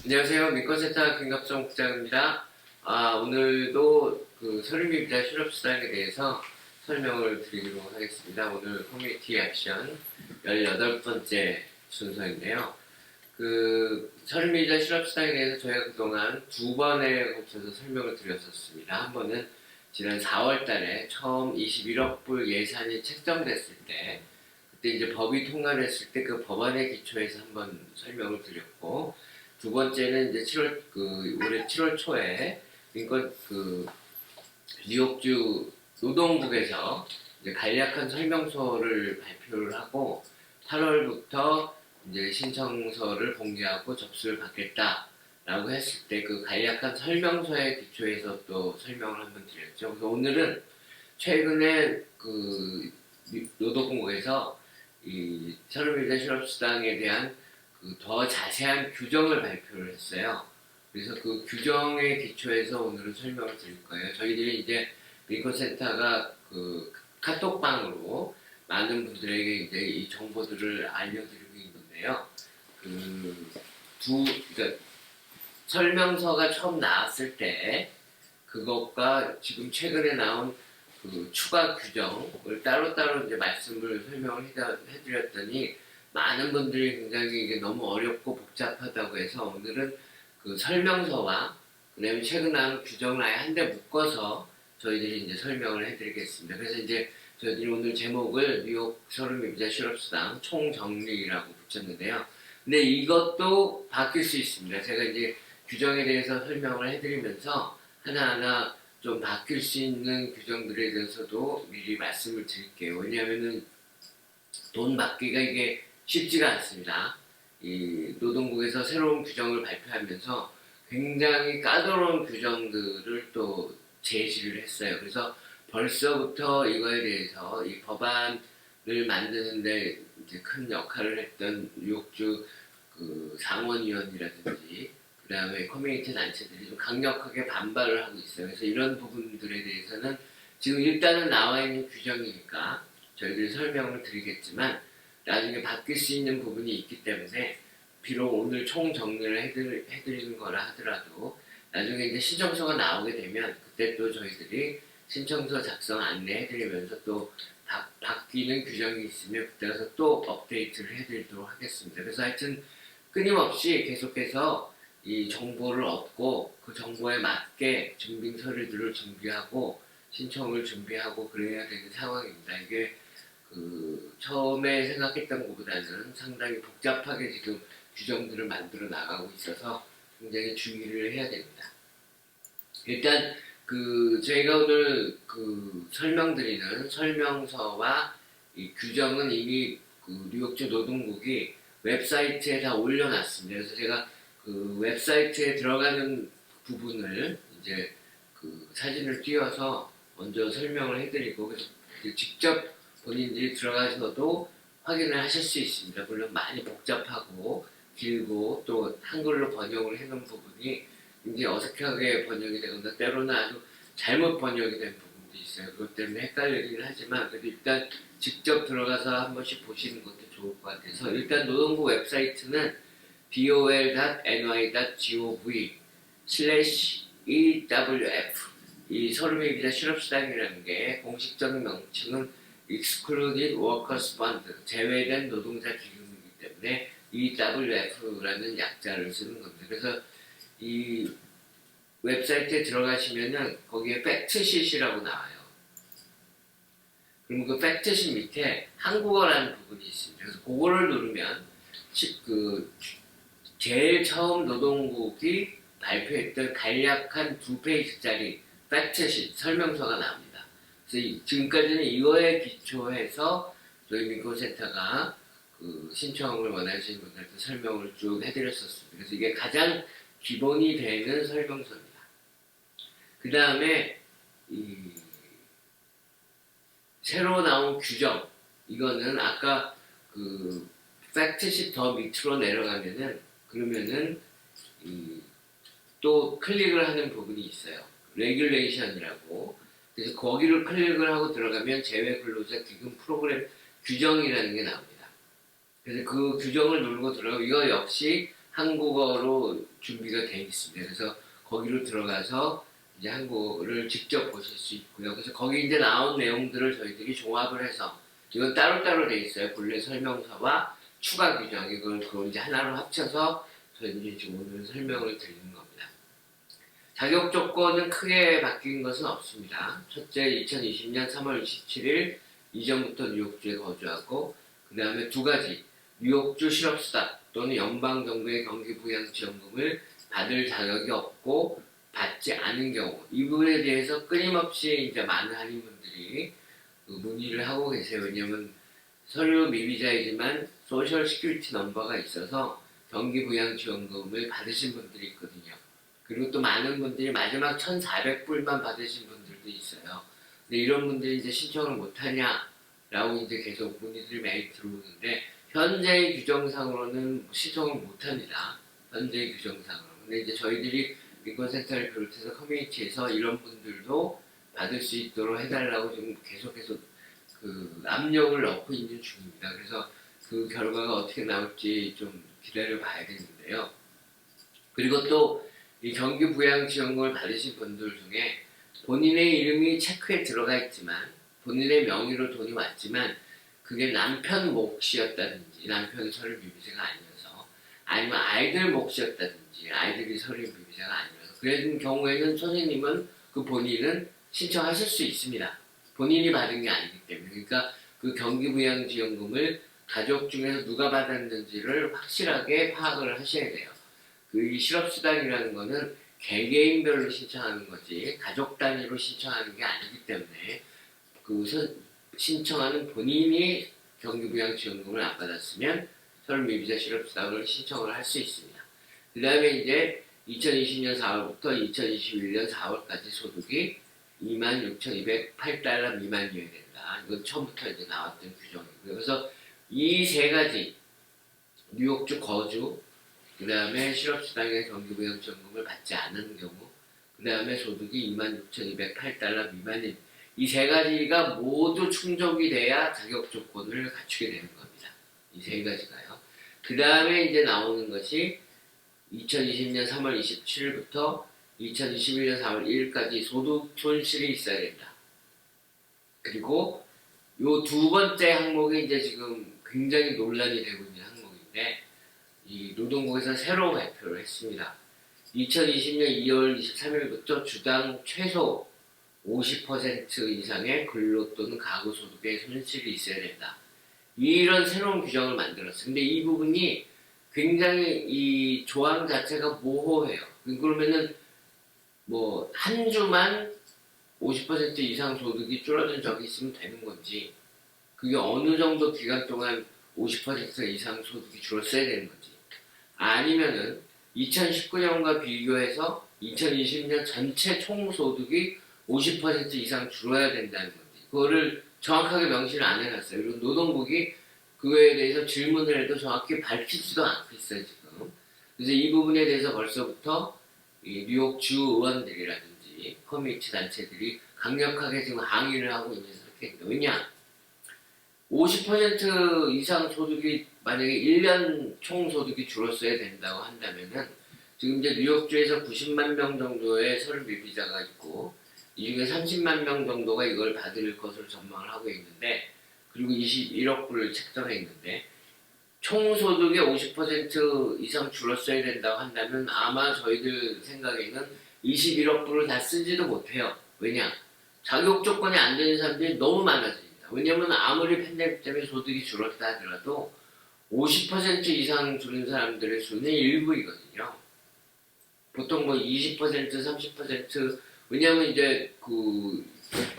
안녕하세요. 민권센터 김갑성 국장입니다. 오늘도 그 서류미 비자 실업수당에 대해서 설명을 드리도록 하겠습니다. 오늘 커뮤니티 액션 18번째 순서인데요. 그 서류미 비자 실업수당에 대해서 저희가 그동안 두 번에 걸쳐서 설명을 드렸었습니다. 한 번은 지난 4월 달에 처음 21억 불 예산이 책정됐을 때, 그때 이제 법이 통과됐을 때 그 법안의 기초에서 한번 설명을 드렸고, 두 번째는 이제 올해 7월 초에 인권 뉴욕주 노동국에서 이제 간략한 설명서를 발표를 하고 8월부터 이제 신청서를 공개하고 접수를 받겠다라고 했을 때 그 간략한 설명서의 기초에서 또 설명을 한번 드렸죠. 그래서 오늘은 최근에 그 노동국에서 이 서류비자 실업수당에 대한 더 자세한 규정을 발표를 했어요. 그래서 그 규정의 기초에서 오늘은 설명을 드릴 거예요. 저희들이 이제 민권센터가 그 카톡방으로 많은 분들에게 이제 이 정보들을 알려드리고 있는데요. 그러니까 설명서가 처음 나왔을 때 그것과 지금 최근에 나온 그 추가 규정을 따로따로 이제 설명을 해드렸더니 많은 분들이 굉장히 이게 너무 어렵고 복잡하다고 해서 오늘은 그 설명서와 그다음에 최근 나온 규정을 아예 한데 묶어서 저희들이 이제 설명을 해드리겠습니다. 그래서 이제 저희들이 오늘 제목을 뉴욕 서류미비자 실업수당 총정리라고 붙였는데요. 근데 이것도 바뀔 수 있습니다. 제가 이제 규정에 대해서 설명을 해드리면서 하나하나 좀 바뀔 수 있는 규정들에 대해서도 미리 말씀을 드릴게요. 왜냐하면은 돈 받기가 이게 쉽지가 않습니다. 이 노동국에서 새로운 규정을 발표하면서 굉장히 까다로운 규정들을 또 제시를 했어요. 그래서 벌써부터 이거에 대해서 이 법안을 만드는데 이제 큰 역할을 했던 뉴욕주 그 상원의원이라든지 그 다음에 커뮤니티 단체들이 좀 강력하게 반발을 하고 있어요. 그래서 이런 부분들에 대해서는 지금 일단은 나와 있는 규정이니까 저희들이 설명을 드리겠지만 나중에 바뀔 수 있는 부분이 있기 때문에 비록 오늘 총 정리를 해드리는 거라 하더라도 나중에 이제 신청서가 나오게 되면 그때 또 저희들이 신청서 작성 안내해드리면서 또 바뀌는 규정이 있으면 그때 가서 또 업데이트를 해드리도록 하겠습니다. 그래서 하여튼 끊임없이 계속해서 이 정보를 얻고 그 정보에 맞게 증빙 서류들을 준비하고 신청을 준비하고 그래야 되는 상황입니다. 이게 처음에 생각했던 것보다는 상당히 복잡하게 지금 규정들을 만들어 나가고 있어서 굉장히 주의를 해야 됩니다. 일단 저희가 오늘 설명드리는 설명서와 이 규정은 이미 뉴욕주 노동국이 웹사이트에 다 올려놨습니다. 그래서 제가 웹사이트에 들어가는 부분을 이제 사진을 띄워서 먼저 설명을 해드리고 그래서 직접 본인들이 들어가셔도 확인을 하실 수 있습니다. 물론 많이 복잡하고 길고 또 한글로 번역을 해놓은 부분이 굉장히 어색하게 번역이 되거나 때로는 아주 잘못 번역이 된 부분도 있어요. 그것 때문에 헷갈리긴 하지만 그래도 일단 직접 들어가서 한 번씩 보시는 것도 좋을 것 같아서 일단 노동부 웹사이트는 dol.nY.gov/EWF 이 서류미비자 실업수당이라는 게 공식적인 명칭은 Excluded Workers Fund, 제외된 노동자 기금이기 때문에 EWF라는 약자를 쓰는 겁니다. 그래서 이 웹사이트에 들어가시면은 거기에 팩트시트라고 나와요. 그러면 그 팩트시트 밑에 한국어라는 부분이 있습니다. 그래서 그거를 누르면 제일 처음 노동국이 발표했던 간략한 2페이지짜리 팩트시트 설명서가 나옵니다. 그래서 지금까지는 이거에 기초해서 저희 민권센터가 신청을 원하시는 분들한테 설명을 쭉 해드렸었습니다. 그래서 이게 가장 기본이 되는 설명서입니다. 그 다음에 새로 나온 규정, 이거는 아까 팩트시트 더 밑으로 내려가면은 그러면은 또 클릭을 하는 부분이 있어요. 레귤레이션이라고. 그래서 거기를 클릭을 하고 들어가면 재외근로자 기금 프로그램 규정이라는 게 나옵니다. 그래서 그 규정을 누르고 들어가면 이거 역시 한국어로 준비가 되어 있습니다. 그래서 거기로 들어가서 이제 한국어를 직접 보실 수 있고요. 그래서 거기 이제 나온 내용들을 저희들이 종합을 해서 이건 따로따로 돼 있어요. 본래 설명서와 추가 규정 그걸 이제 하나로 합쳐서 저희들이 지금 오늘 설명을 드리는 겁니다. 자격 조건은 크게 바뀐 것은 없습니다. 첫째, 2020년 3월 27일 이전부터 뉴욕주에 거주하고 그 다음에 두 가지 뉴욕주 실업수당 또는 연방정부의 경기부양지원금을 받을 자격이 없고 받지 않은 경우 이 부분에 대해서 끊임없이 이제 많은 한인분들이 문의를 하고 계세요. 왜냐하면 서류 미비자이지만 소셜 시큐리티 넘버가 있어서 경기부양지원금을 받으신 분들이 있거든요. 그리고 또 많은 분들이 마지막 1,400불만 받으신 분들도 있어요. 근데 이런 분들이 이제 신청을 못하냐라고 이제 계속 문의들이 많이 들어오는데 현재의 규정상으로는 신청을 못합니다. 현재의 규정상으로. 근데 이제 저희들이 인권센터를 비롯해서 커뮤니티에서 이런 분들도 받을 수 있도록 해달라고 지금 계속해서 그 압력을 넣고 있는 중입니다. 그래서 그 결과가 어떻게 나올지 좀 기다려 봐야 되는데요. 그리고 또 이 경기부양지원금을 받으신 분들 중에 본인의 이름이 체크에 들어가 있지만 본인의 명의로 돈이 왔지만 그게 남편 몫이었다든지 남편 서류 미비자가 아니어서 아니면 아이들 몫이었다든지 아이들이 서류 미비자가 아니어서 그런 경우에는 선생님은 그 본인은 신청하실 수 있습니다. 본인이 받은 게 아니기 때문에. 그러니까 그 경기부양지원금을 가족 중에서 누가 받았는지를 확실하게 파악을 하셔야 돼요. 그 실업수당이라는 거는 개개인별로 신청하는 거지 가족 단위로 신청하는 게 아니기 때문에 그 신청하는 본인이 경기부양지원금을 안 받았으면 서울미비자 실업수당을 신청을 할 수 있습니다. 그 다음에 이제 2020년 4월부터 2021년 4월까지 소득이 26,208달러 미만이어야 된다. 이건 처음부터 이제 나왔던 규정이고요. 그래서 이 세 가지 뉴욕주 거주, 그 다음에 실업수당의 경기부양지원금을 받지 않은 경우, 그 다음에 소득이 26,208달러 미만인 이 세 가지가 모두 충족이 돼야 자격 조건을 갖추게 되는 겁니다. 이 세 가지가요. 그 다음에 이제 나오는 것이 2020년 3월 27일부터 2021년 4월 1일까지 소득 손실이 있어야 된다. 그리고 요 두 번째 항목이 이제 지금 굉장히 논란이 되고 있는 항목인데 이 노동부에서 새로 발표를 했습니다. 2020년 2월 23일부터 주당 최소 50% 이상의 근로 또는 가구 소득의 손실이 있어야 된다. 이런 새로운 규정을 만들었어요. 근데 이 부분이 굉장히 이 조항 자체가 모호해요. 그러면은 뭐 한 주만 50% 이상 소득이 줄어든 적이 있으면 되는 건지 그게 어느 정도 기간 동안 50% 이상 소득이 줄었어야 되는 건지 아니면은 2019년과 비교해서 2020년 전체 총소득이 50% 이상 줄어야 된다는 건지 그거를 정확하게 명시를 안 해놨어요. 그리고 노동부가 그거에 대해서 질문을 해도 정확히 밝히지도 않고 있어요 지금. 그래서 이 부분에 대해서 벌써부터 이 뉴욕 주 의원들이라든지 커뮤니티 단체들이 강력하게 지금 항의를 하고 있는 상태입니다. 왜냐? 50% 이상 소득이 만약에 1년 총 소득이 줄었어야 된다고 한다면은 지금 이제 뉴욕주에서 90만 명 정도의 서류 미비자가 있고 이 중에 30만 명 정도가 이걸 받을 것으로 전망을 하고 있는데 그리고 21억 불을 책정해 있는데 총 소득의 50% 이상 줄었어야 된다고 한다면 아마 저희들 생각에는 21억 불을 다 쓰지도 못해요. 왜냐? 자격 조건이 안 되는 사람들이 너무 많아집니다. 왜냐면 아무리 팬데믹 때문에 소득이 줄었다 하더라도 50% 이상 줄은 사람들의 수는 일부이거든요. 보통 뭐 20%, 30% 왜냐면 이제 그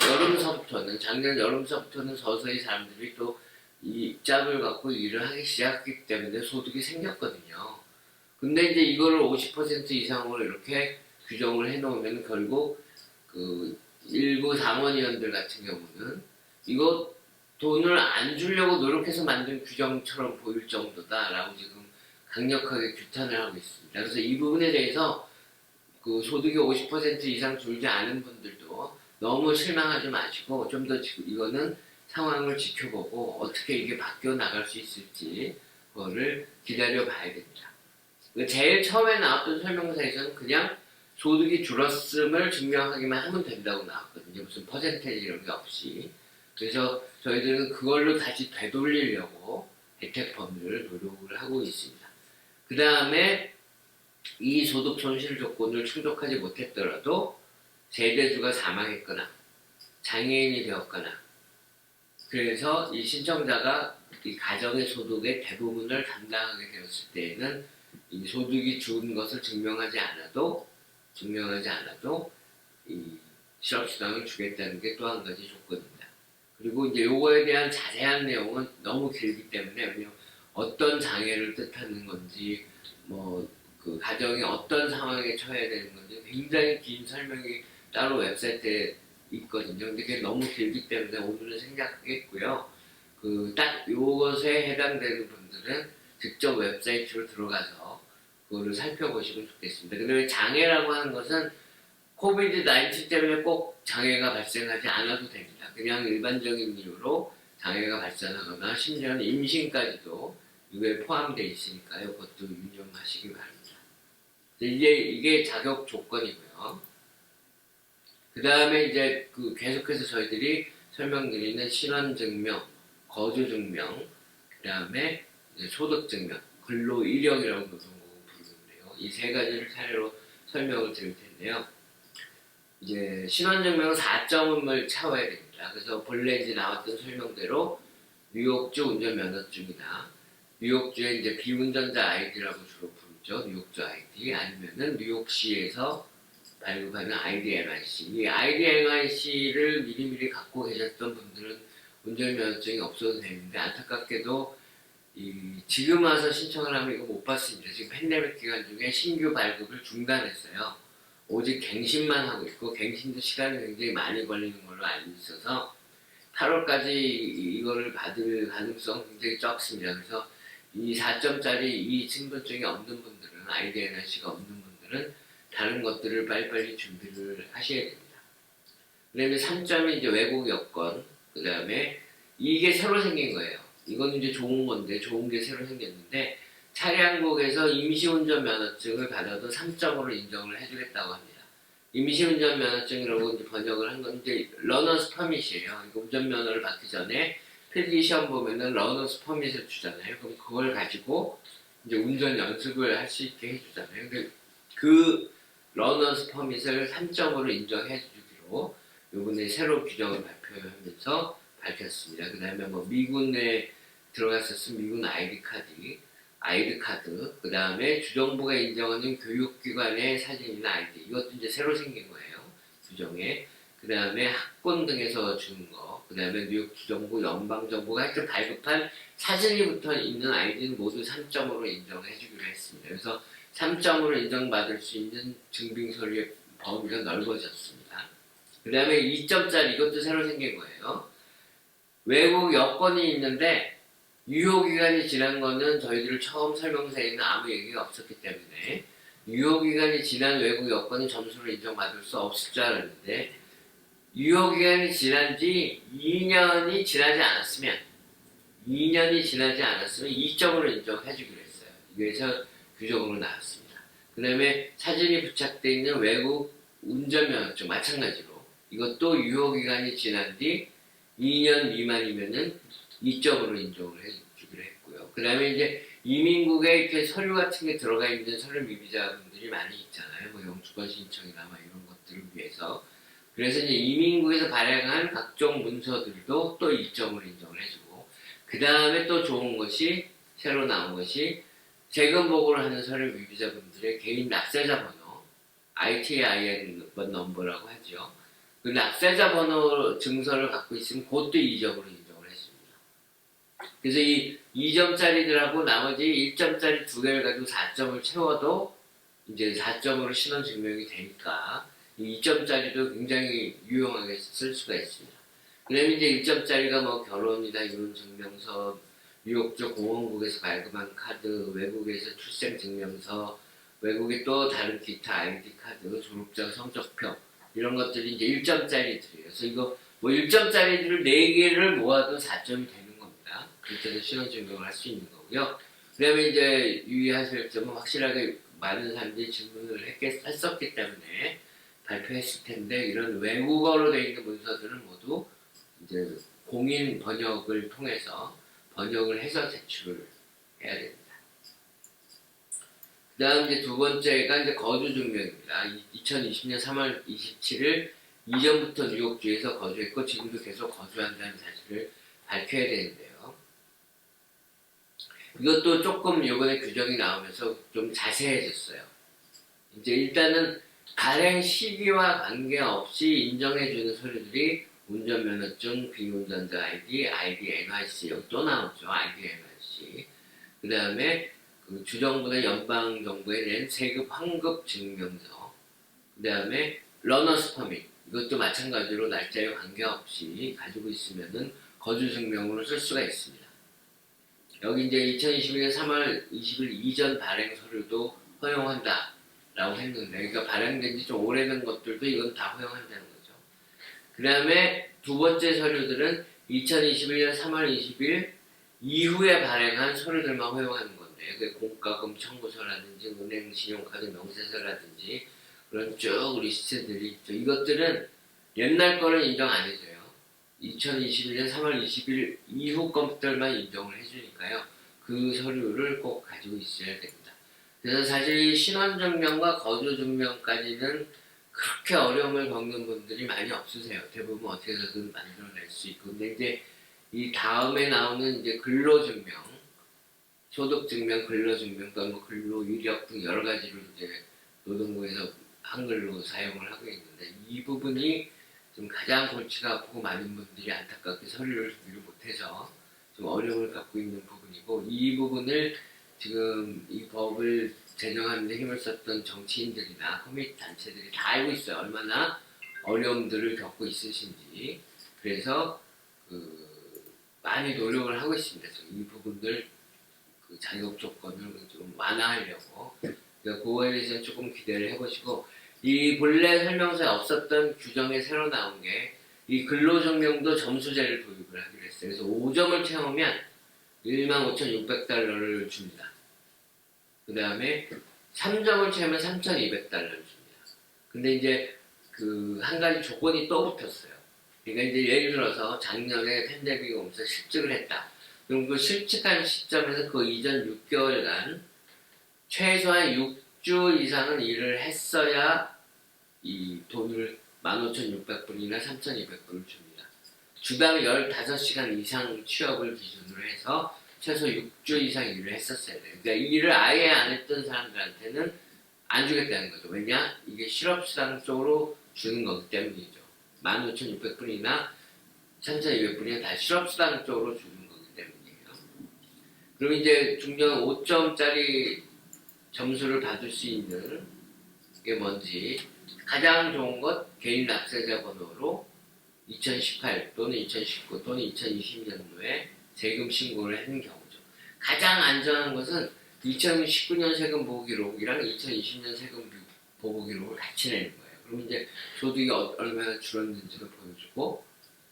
여름서부터는 작년 여름서부터는 서서히 사람들이 또 이 짝을 갖고 일을 하기 시작했기 때문에 소득이 생겼거든요. 근데 이제 이거를 50% 이상으로 이렇게 규정을 해놓으면 결국 그 일부 상원의원들 같은 경우는 이거 돈을 안 주려고 노력해서 만든 규정처럼 보일 정도다라고 지금 강력하게 규탄을 하고 있습니다. 그래서 이 부분에 대해서 그 소득이 50% 이상 줄지 않은 분들도 너무 실망하지 마시고 좀 더 이거는 상황을 지켜보고 어떻게 이게 바뀌어 나갈 수 있을지 그거를 기다려 봐야 됩니다. 제일 처음에 나왔던 설명서에서는 그냥 소득이 줄었음을 증명하기만 하면 된다고 나왔거든요. 무슨 퍼센테이지 이런 게 없이. 그래서 저희들은 그걸로 다시 되돌리려고 혜택펀드를 노력을 하고 있습니다. 그 다음에 이 소득 손실 조건을 충족하지 못했더라도 세대주가 사망했거나 장애인이 되었거나 그래서 이 신청자가 이 가정의 소득의 대부분을 감당하게 되었을 때에는 이 소득이 준 것을 증명하지 않아도 이 실업수당을 주겠다는 게 또 한 가지 조건입니다. 그리고 이제 요거에 대한 자세한 내용은 너무 길기 때문에 왜냐면 어떤 장애를 뜻하는 건지 뭐 그 가정이 어떤 상황에 처해야 되는 건지 굉장히 긴 설명이 따로 웹사이트에 있거든요. 근데 그게 너무 길기 때문에 오늘은 생략하겠고요. 그 딱 요것에 해당되는 분들은 직접 웹사이트로 들어가서 그거를 살펴보시면 좋겠습니다. 근데 장애라고 하는 것은 코비드-19 때문에 꼭 장애가 발생하지 않아도 됩니다. 그냥 일반적인 이유로 장애가 발생하거나 심지어는 임신까지도 이거에 포함되어 있으니까요. 그것도 유념하시기 바랍니다. 이게 자격 조건이고요. 그 다음에 이제 그 계속해서 저희들이 설명드리는 신원증명, 거주증명, 그 다음에 소득증명, 근로이력이라고 노동국은 부르는데요. 이 세 가지를 차례로 설명을 드릴 텐데요. 이제 신원증명은 4점을 채워야 됩니다. 그래서 본래 이제 나왔던 설명대로 뉴욕주 운전면허증이나 뉴욕주의 이제 비운전자 아이디라고 주로 부르죠. 뉴욕주 아이디 아니면은 뉴욕시에서 발급하는 IDNIC. 이 IDNIC를 미리미리 갖고 계셨던 분들은 운전면허증이 없어도 되는데 안타깝게도 지금 와서 신청을 하면 이거 못 받습니다. 지금 팬데믹 기간 중에 신규 발급을 중단했어요. 오직 갱신만 하고 있고 갱신도 시간이 굉장히 많이 걸리는 걸로 알고 있어서 8월까지 이거를 받을 가능성 굉장히 적습니다. 그래서 이 4점짜리 이 신분증이 없는 분들은 IDNIC가 없는 분들은 다른 것들을 빨리빨리 준비를 하셔야 됩니다. 그 다음에 3점이 이제 외국 여권, 그 다음에 이게 새로 생긴 거예요. 이건 이제 좋은 건데, 좋은 게 새로 생겼는데, 차량국에서 임시운전 면허증을 받아도 3점으로 인정을 해주겠다고 합니다. 임시운전 면허증이라고 이제 번역을 한 건 이제 러너스 퍼밋이에요. 그러니까 운전면허를 받기 전에 필기 시험 보면은 러너스 퍼밋을 주잖아요. 그럼 그걸 가지고 이제 운전 연습을 할 수 있게 해주잖아요. 근데 그 러너스 퍼밋을 3점으로 인정해 주기로 요번에 새로 규정을 발표하면서 밝혔습니다. 그 다음에 뭐 미군에 들어갔었으면 미군 아이디 카드, 그 다음에 주정부가 인정하는 교육기관의 사진이나 아이디, 이것도 이제 새로 생긴 거예요. 규정에. 그 다음에 학군 등에서 주는 거, 그 다음에 뉴욕 주정부, 연방정부가 하여튼 발급한 사진이 붙어 있는 아이디는 모두 3점으로 인정해 주기로 했습니다. 그래서 3점으로 인정받을 수 있는 증빙서류의 범위가 넓어졌습니다. 그 다음에 2점짜리, 이것도 새로 생긴 거예요. 외국 여권이 있는데 유효기간이 지난 거는 저희들 처음 설명서에는 아무 얘기가 없었기 때문에 유효기간이 지난 외국 여권은 점수를 인정받을 수 없을 줄 알았는데 유효기간이 지난 지 2년이 지나지 않았으면 2점으로 인정해주기로 했어요. 그래서 규정으로 나왔습니다. 그 다음에 사진이 부착되어 있는 외국 운전면허증 마찬가지로 이것도 유효기간이 지난 뒤 2년 미만이면은 2점으로 인정을 해주기로 했고요. 그 다음에 이제 이민국에 이렇게 서류 같은 게 들어가 있는 서류 미비자분들이 많이 있잖아요. 뭐 영주권 신청이나 뭐 이런 것들을 위해서. 그래서 이제 이민국에서 발행한 각종 문서들도 또 2점으로 인정을 해주고, 그 다음에 또 좋은 것이, 새로 나온 것이, 세금 보고를 하는 서류 미비자분들의 개인 납세자 번호, ITIN 넘버라고 하죠. 그 납세자 번호 증서를 갖고 있으면 그것도 2점으로 인정을 했습니다. 그래서 이 2점짜리들하고 나머지 1점짜리 두 개를 가지고 4점을 채워도 이제 4점으로 신원 증명이 되니까 이 2점짜리도 굉장히 유용하게 쓸 수가 있습니다. 그다음에 이제 1점짜리가 뭐 결혼이나 이혼 증명서, 뉴욕주 공원국에서 발급한 카드, 외국에서 출생 증명서, 외국의 또 다른 기타 ID 카드, 졸업자 성적표 이런 것들이 이제 1점짜리들이에요. 그래서 이거 뭐 1점짜리들을 4개를 모아도 4점이 되는 겁니다. 그렇게 해서 신원 증명을 할 수 있는 거고요. 그다음에 이제 유의하실 점은 확실하게 많은 사람들이 질문을 했었기 때문에 발표했을 텐데 이런 외국어로 되어 있는 문서들은 모두 이제 공인 번역을 통해서 번역을 해서 제출을 해야 됩니다. 그 다음 이제 두 번째가 이제 거주 증명입니다. 2020년 3월 27일 이전부터 뉴욕주에서 거주했고 지금도 계속 거주한다는 사실을 밝혀야 되는데요. 이것도 조금 이번에 규정이 나오면서 좀 자세해졌어요. 이제 일단은 발행 시기와 관계없이 인정해주는 서류들이 운전면허증, 비운전자 ID, ID NYC 여기 또 나오죠. ID NYC. 그 다음에 그 주정부나 연방정부에 낸 세금 환급 증명서. 그 다음에 러너스 퍼밋. 이것도 마찬가지로 날짜에 관계없이 가지고 있으면은 거주 증명으로 쓸 수가 있습니다. 여기 이제 2021년 3월 20일 이전 발행 서류도 허용한다 라고 했는데, 그러니까 발행된 지 좀 오래된 것들도 이건 다 허용한다는 거죠. 그 다음에 두 번째 서류들은 2021년 3월 20일 이후에 발행한 서류들만 허용하는 건데, 그 공과금 청구서라든지 은행 신용카드 명세서라든지 그런 쭉 리스트들이 있죠. 이것들은 옛날 거는 인정 안 해줘요. 2021년 3월 20일 이후 것들만 인정을 해주니까요. 그 서류를 꼭 가지고 있어야 됩니다. 그래서 사실 이 신원증명과 거주증명까지는 그렇게 어려움을 겪는 분들이 많이 없으세요. 대부분 어떻게 해서든 만들어낼 수 있고. 근데 이제 이 다음에 나오는 이제 근로증명, 소득증명, 근로증명, 또 뭐 근로이력 등 여러 가지로 이제 노동부에서 한글로 사용을 하고 있는데 이 부분이 좀 가장 골치가 아프고 많은 분들이 안타깝게 서류를 준비를 못해서 좀 어려움을 갖고 있는 부분이고, 이 부분을 지금 이 법을 제정하는 데 힘을 썼던 정치인들이나 커뮤니티 단체들이 다 알고 있어요. 얼마나 어려움들을 겪고 있으신지. 그래서 많이 노력을 하고 있습니다. 이 부분들 그 자격 조건을 좀 완화하려고. 그러니까 그거에 대해서 조금 기대를 해보시고, 이 본래 설명서에 없었던 규정에 새로 나온 게 이 근로증명도 점수제를 도입을 하기로 했어요. 그래서 5점을 채우면 15,600달러를 줍니다. 그 다음에 3점을 채우면 3,200달러를 줍니다. 근데 이제 그 한 가지 조건이 또 붙었어요. 그러니까 이제 예를 들어서 작년에 팬데믹이 오면서 실직을 했다. 그럼 그 실직한 시점에서 그 이전 6개월간 최소한 6주 이상은 일을 했어야 이 돈을 15,600불이나 3,200불을 줍니다. 주당 15시간 이상 취업을 기준으로 해서 최소 6주 이상 일을 했었어야 돼요. 그러니까 일을 아예 안 했던 사람들한테는 안 주겠다는 거죠. 왜냐? 이게 실업수당 쪽으로 주는 거기 때문이죠. 15,600불이나 3,200불이나 다 실업수당 쪽으로 주는 거기 때문이에요. 그럼 이제 중간 5점짜리 점수를 받을 수 있는 게 뭔지, 가장 좋은 것 개인 납세자 번호로 2018 또는 2019 또는 2020년도에 세금 신고를 하는 경우죠. 가장 안전한 것은 2019년 세금 보고기록이랑 2020년 세금 보고기록을 같이 내는 거예요. 그럼 이제 소득이 얼마나 줄었는지도 보여주고,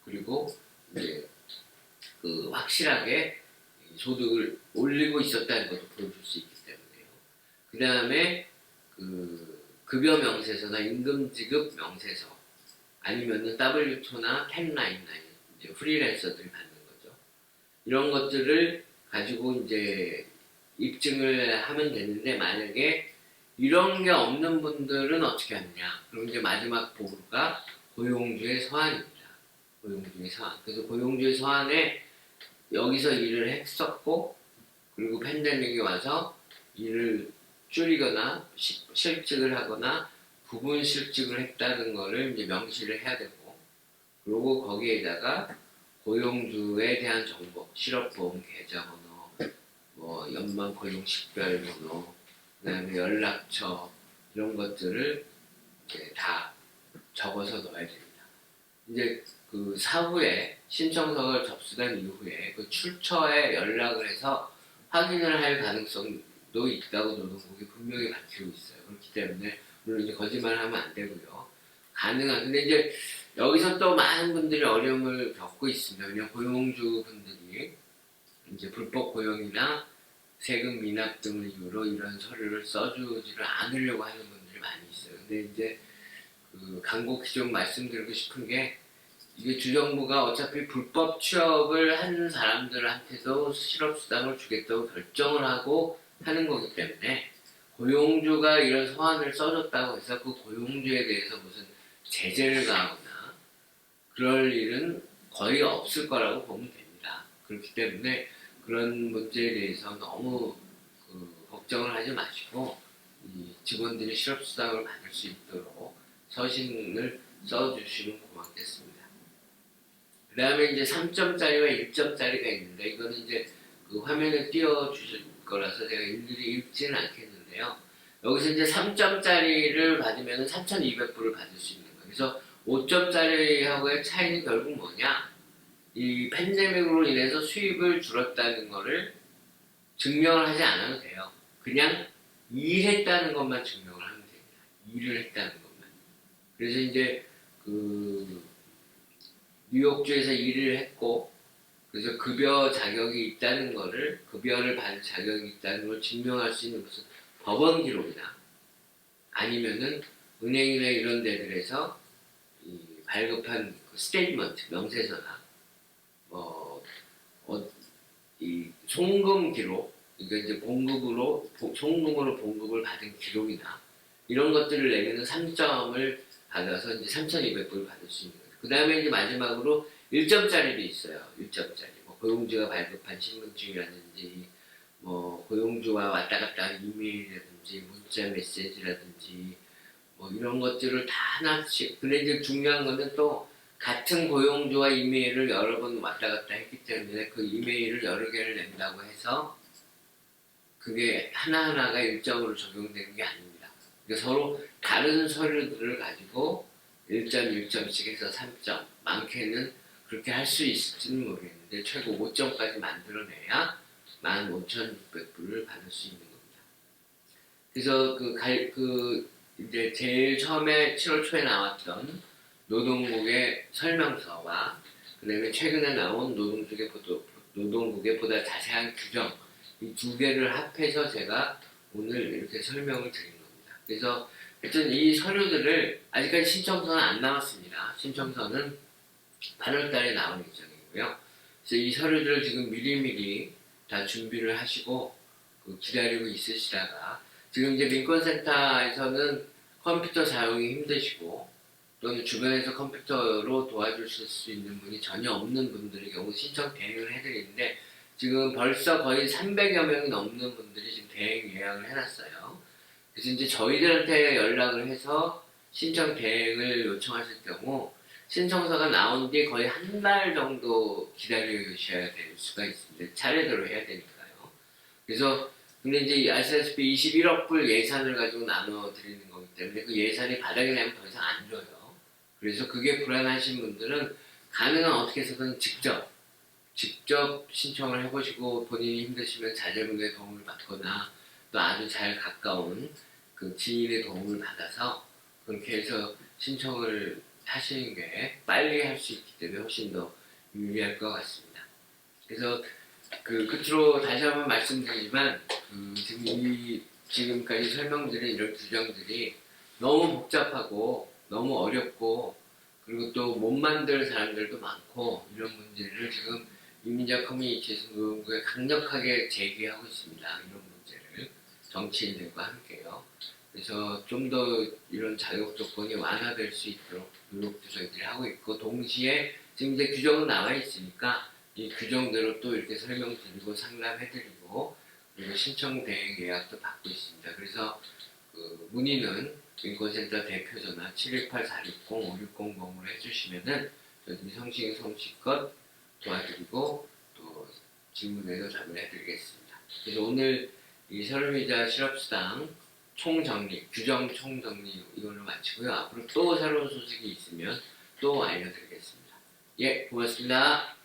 그리고 이제 그 확실하게 소득을 올리고 있었다는 것도 보여줄 수 있기 때문에요. 그 다음에 그 급여 명세서나 임금 지급 명세서, 아니면은 W2나 1099 이제 프리랜서들이 받는 거죠. 이런 것들을 가지고 이제 입증을 하면 되는데, 만약에 이런 게 없는 분들은 어떻게 하느냐? 그럼 이제 마지막 보루가 고용주의 서한입니다. 고용주의 서한. 그래서 고용주의 서한에 여기서 일을 했었고, 그리고 팬데믹이 와서 일을 줄이거나 실직을 하거나 부분 실직을 했다는 거를 이제 명시를 해야 되고, 그리고 거기에다가 고용주에 대한 정보, 실업보험 계좌번호, 뭐 연방 고용 식별번호, 그다음에 연락처, 이런 것들을 이제 다 적어서 넣어야 됩니다. 이제 그 사후에 신청서가 접수된 이후에 그 출처에 연락을 해서 확인을 할 가능성도 있다고 노동부가 분명히 밝히고 있어요. 그렇기 때문에 물론 이제 거짓말하면 안 되고요. 가능한. 근데 이제 여기서 또 많은 분들이 어려움을 겪고 있습니다. 그냥 고용주 분들이 이제 불법 고용이나 세금 미납 등을 이유로 이런 서류를 써주지를 않으려고 하는 분들이 많이 있어요. 근데 이제 그 간곡히 좀 말씀드리고 싶은 게 이게 주정부가 어차피 불법 취업을 한 사람들한테도 실업수당을 주겠다고 결정을 하고 하는 거기 때문에 고용주가 이런 서한을 써줬다고 해서 그 고용주에 대해서 무슨 제재를 가하거나 그럴 일은 거의 없을 거라고 보면 됩니다. 그렇기 때문에 그런 문제에 대해서 너무 걱정을 하지 마시고 이 직원들이 실업수당을 받을 수 있도록 서신을 써주시면 고맙겠습니다. 그 다음에 이제 3점짜리와 1점짜리가 있는데 이거는 이제 그 화면에 띄워주실 거라서 제가 일일이 읽지는 않겠는데요. 여기서 이제 3점짜리를 받으면 3,200불을 받을 수 있는 거예요. 그래서 5점짜리하고의 차이는 결국 뭐냐? 이 팬데믹으로 인해서 수입을 줄었다는 거를 증명을 하지 않아도 돼요. 그냥 일했다는 것만 증명을 하면 됩니다. 일을 했다는 것만. 그래서 이제 그 뉴욕주에서 일을 했고 그래서 급여 자격이 있다는 거를 급여를 받을 자격이 있다는 걸 증명할 수 있는 무슨 법원 기록이나 아니면은 은행이나 이런 데들에서 이 발급한 그 스테이트먼트 명세서나 이 송금 기록, 이게 이제 송금으로 봉급을 받은 기록이나 이런 것들을 내면은 3점을 받아서 이제 3,200불을 받을 수 있는 거예요. 그 다음에 이제 마지막으로 1점짜리도 있어요. 1점짜리. 뭐 고용주가 발급한 신분증이라든지, 뭐 고용주와 왔다 갔다 한 이메일이라든지, 문자 메시지라든지, 뭐 이런 것들을 다 하나씩. 근데 이제 중요한 거는 또 같은 고용주와 이메일을 여러 번 왔다 갔다 했기 때문에 그 이메일을 여러 개를 낸다고 해서 그게 하나하나가 일정으로 적용되는 게 아닙니다. 그러니까 서로 다른 서류들을 가지고 1점, 1점씩 해서 3점, 많게는 그렇게 할 수 있을지는 모르겠는데 최고 5점까지 만들어내야 15,600불을 받을 수 있는 겁니다. 그래서 이제 제일 처음에 7월 초에 나왔던 노동국의 설명서와 그 다음에 최근에 나온 노동국의 보다 자세한 규정 이 두 개를 합해서 제가 오늘 이렇게 설명을 드린 겁니다. 그래서 하여튼 이 서류들을 아직까지 신청서는 안 나왔습니다. 신청서는 8월 달에 나올 예정이고요. 그래서 이 서류들을 지금 미리미리 다 준비를 하시고 기다리고 있으시다가 지금 이제 민권센터에서는 컴퓨터 사용이 힘드시고 또는 주변에서 컴퓨터로 도와주실 수 있는 분이 전혀 없는 분들의 경우 신청 대행을 해드리는데 지금 벌써 거의 300여 명이 넘는 분들이 지금 대행 예약을 해놨어요. 그래서 이제 저희들한테 연락을 해서 신청 대행을 요청하실 경우 신청서가 나온 뒤에 거의 한 달 정도 기다리셔야 될 수가 있습니다. 차례대로 해야 되니까요. 그래서 근데 이제 아시다시피 21억 불 예산을 가지고 나눠드리는 거기 때문에 그 예산이 바닥이 나면 더 이상 안 줘요. 그래서 그게 불안하신 분들은 가능한 어떻게 해서든 직접 신청을 해보시고 본인이 힘드시면 자제분의 도움을 받거나 또 아주 잘 가까운 그 지인의 도움을 받아서 그렇게 해서 신청을 하시는 게 빨리 할 수 있기 때문에 훨씬 더 유리할 것 같습니다. 그래서 끝으로 다시 한번 말씀드리지만 지금까지 설명드린 이런 규정들이 너무 복잡하고 너무 어렵고 그리고 또 못 만들 사람들도 많고 이런 문제를 지금 이민자 커뮤니티에서 노동부에 강력하게 제기하고 있습니다. 이런 문제를 정치인들과 함께요. 그래서 좀 더 이런 자격 조건이 완화될 수 있도록 노력도 저희들이 하고 있고 동시에 지금 이제 규정은 나와 있으니까 이 규정대로 또 이렇게 설명드리고 상담해드리고 그리고 신청 대행 예약도 받고 있습니다. 그래서 문의는 민권센터 대표전화 718-460-5600으로 해주시면은 저희들이 성심성의껏 도와드리고 또 질문에도 답변해드리겠습니다. 그래서 오늘 이 서류이자 실업수당 총정리, 규정 총정리 이걸로 마치고요. 앞으로 또 새로운 소식이 있으면 또 알려드리겠습니다. 예, 고맙습니다.